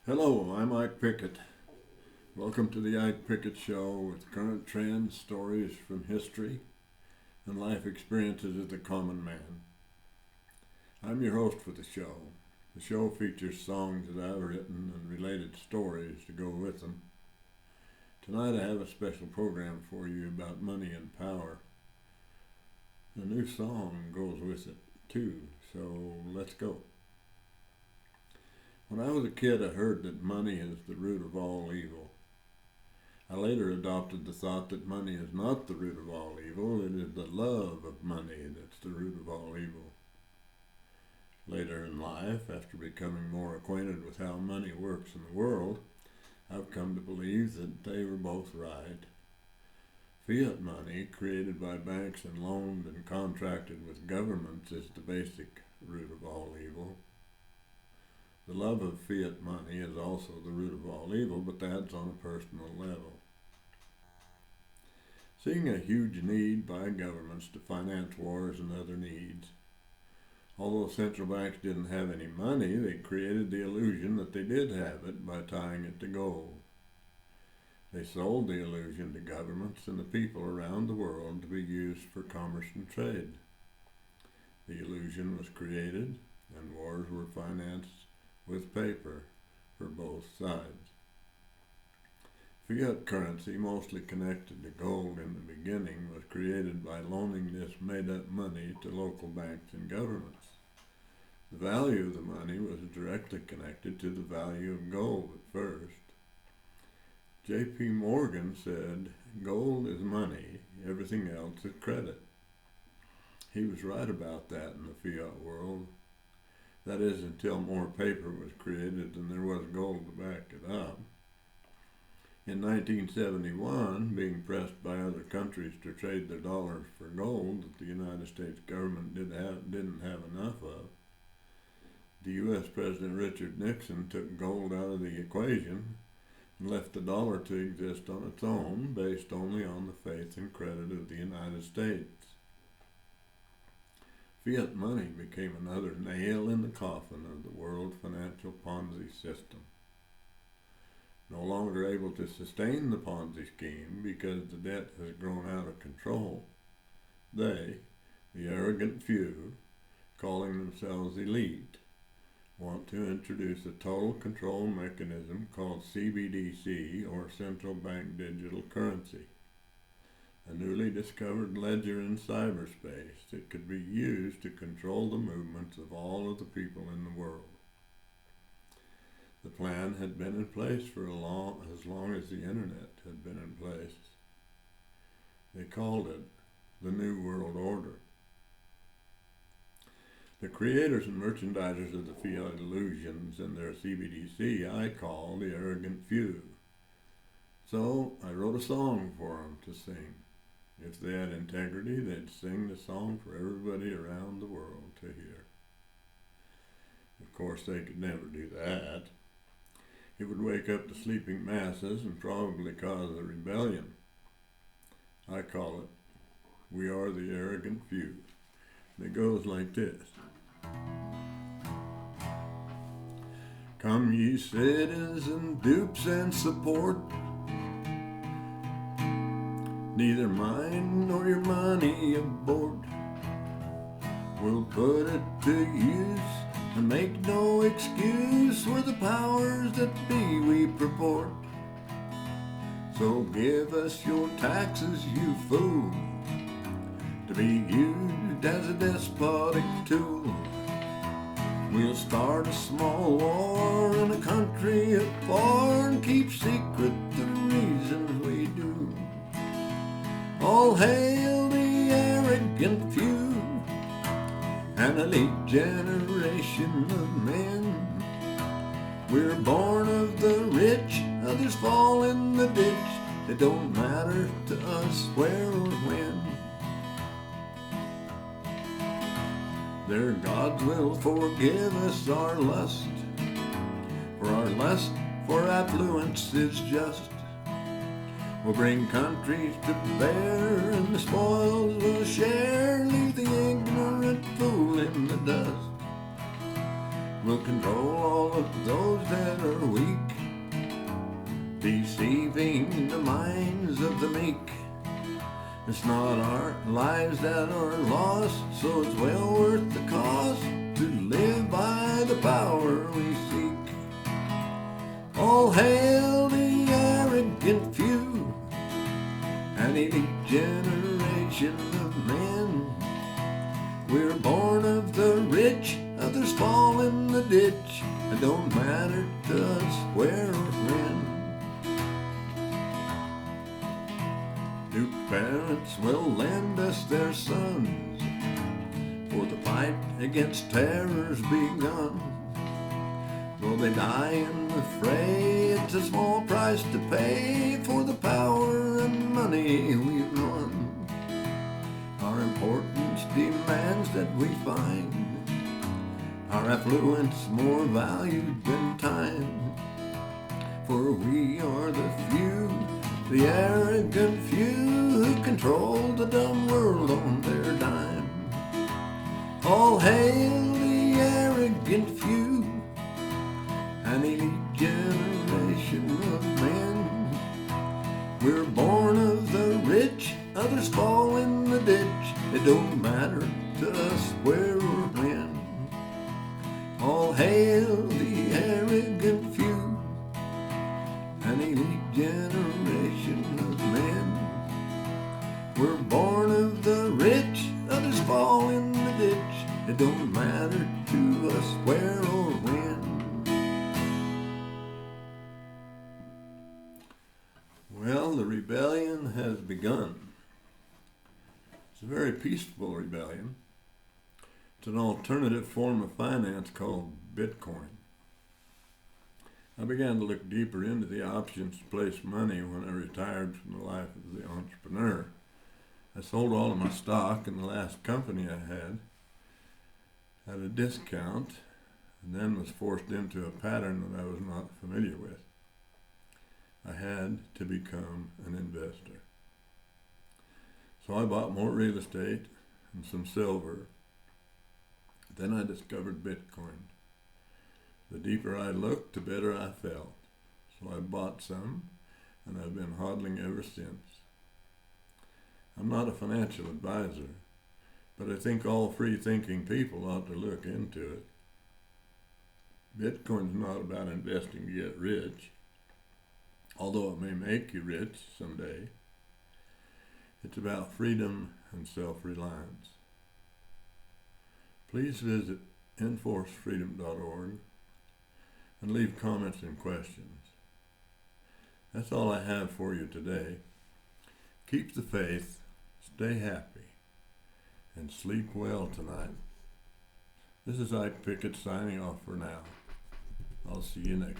Hello, I'm Ike Pickett. Welcome to the Ike Pickett Show with current trends, stories from history, and life experiences of the common man. I'm your host for the show. The show features songs that I've written and related stories to go with them. Tonight I have a special program for you about money and power. A new song goes with it too, so let's go. When I was a kid, I heard that money is the root of all evil. I later adopted the thought that money is not the root of all evil, it is the love of money that's the root of all evil. Later in life, after becoming more acquainted with how money works in the world, I've come to believe that they were both right. Fiat money, created by banks and loaned and contracted with governments, is the basic root of all evil. The love of fiat money is also the root of all evil, but that's on a personal level. Seeing a huge need by governments to finance wars and other needs. Although central banks didn't have any money, they created the illusion that they did have it by tying it to gold. They sold the illusion to governments and the people around the world to be used for commerce and trade. The illusion was created, and wars were financed with paper for both sides. Fiat currency, mostly connected to gold in the beginning, was created by loaning this made-up money to local banks and governments. The value of the money was directly connected to the value of gold at first. J.P. Morgan said, "Gold is money, everything else is credit." He was right about that in the fiat world. That is, until more paper was created than there was gold to back it up. In 1971, being pressed by other countries to trade their dollars for gold that the United States government didn't have enough of, the U.S. President Richard Nixon took gold out of the equation and left the dollar to exist on its own, based only on the faith and credit of the United States. Fiat money became another nail in the coffin of the world financial Ponzi system. No longer able to sustain the Ponzi scheme because the debt has grown out of control, they, the arrogant few, calling themselves elite, want to introduce a total control mechanism called CBDC, or Central Bank Digital Currency. A newly discovered ledger in cyberspace that could be used to control the movements of all of the people in the world. The plan had been in place for as long as the internet had been in place. They called it the New World Order. The creators and merchandisers of the fiat illusions and their CBDC I call the arrogant few. So I wrote a song for them to sing. If they had integrity, they'd sing the song for everybody around the world to hear. Of course, they could never do that. It would wake up the sleeping masses and probably cause a rebellion. I call it, "We Are the Arrogant Few." And it goes like this. Come ye citizen, dupes and support, neither mine nor your money aboard. We'll put it to use and make no excuse for the powers that be we purport. So give us your taxes, you fool, to be used as a despotic tool. We'll start a small war in a country afar and keep secret the reasons we do. All hail the arrogant few, an elite generation of men. We're born of the rich, others fall in the ditch. It don't matter to us where or when. Their gods will forgive us our lust, for our lust for affluence is just. We'll bring countries to bear, and the spoils we'll share, leave the ignorant fool in the dust. will control all of those that are weak, deceiving the minds of the meek. It's not our lives that are lost, so it's well worth the cost to live by the power we seek. All hail the arrogant few, an elite generation of men. We're born of the rich, others fall in the ditch. It don't matter to us where or when. Duke parents will lend us their sons, for the fight against terror's begun. Though they die in the fray, it's a small price to pay for the power and money we run. Our importance demands that we find our affluence more valued than time. For we are the few, the arrogant few, who control the dumb world on their dime. All hail the arrogant few, an elite generation of men. We're born of the rich, others fall in the ditch. It don't matter to us where or when. All hail the arrogant few, an elite generation of men. We're born of the rich, others fall in the ditch. It don't matter to us where or when. Well, the rebellion has begun. It's a very peaceful rebellion. It's an alternative form of finance called Bitcoin. I began to look deeper into the options to place money when I retired from the life of the entrepreneur. I sold all of my stock in the last company I had at a discount, and then was forced into a pattern that I was not familiar with. I had to become an investor. So I bought more real estate and some silver. Then I discovered Bitcoin. The deeper I looked, the better I felt. So I bought some, and I've been hodling ever since. I'm not a financial advisor, but I think all free-thinking people ought to look into it. Bitcoin's not about investing to get rich, although it may make you rich someday. It's about freedom and self-reliance. Please visit enforcefreedom.org and leave comments and questions. That's all I have for you today. Keep the faith, stay happy, and sleep well tonight. This is Ike Pickett signing off for now. I'll see you next.